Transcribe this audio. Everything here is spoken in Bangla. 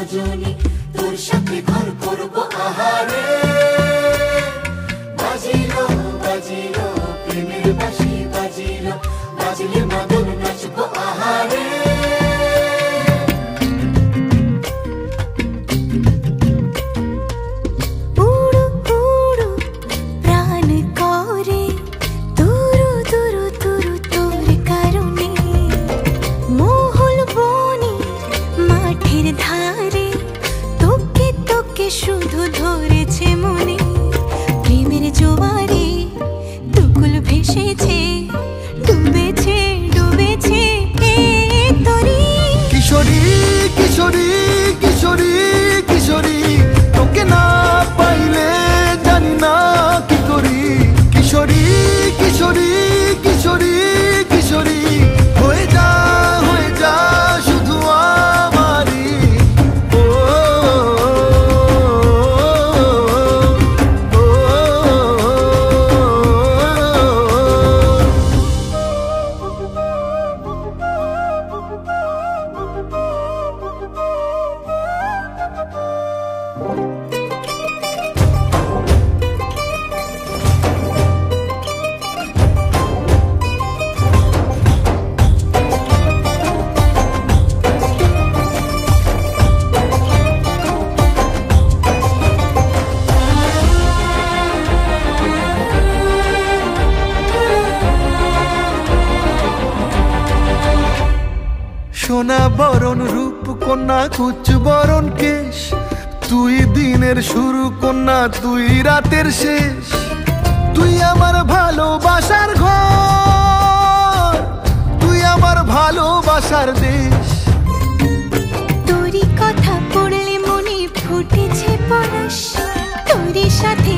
রজনী, তোর সাথে ঘর করবো আহারে। বাজিলো বাজিলো প্রেমের বাঁশি, বাজিলো বাজলে মদন নাচবো আহারে। শুধু ধরেছে মনে প্রেমের জোয়ারে, দুকুল ভেসেছে, ডুবেছে ডুবেছে তরি। কিশোরী কিশোরী কিশোরী কিশোরী, তোকে না পাইলে জানি না কি করি। কিশোরী কিশোরী কিশোরী কিশোরী, হয়ে যা শুধু আমারি। ও সোনা বরণ রূপ কন্যা, কুচ বরণ কেশ, তুই দিনের শুরু কন্যা, তুই রাতের শেষ। তুই আমার ভালোবাসার ঘর, তুই আমার ভালোবাসার দেশ। তোরই কথা পড়লে মনে ফুটেছে পরশ, তোরই সাথে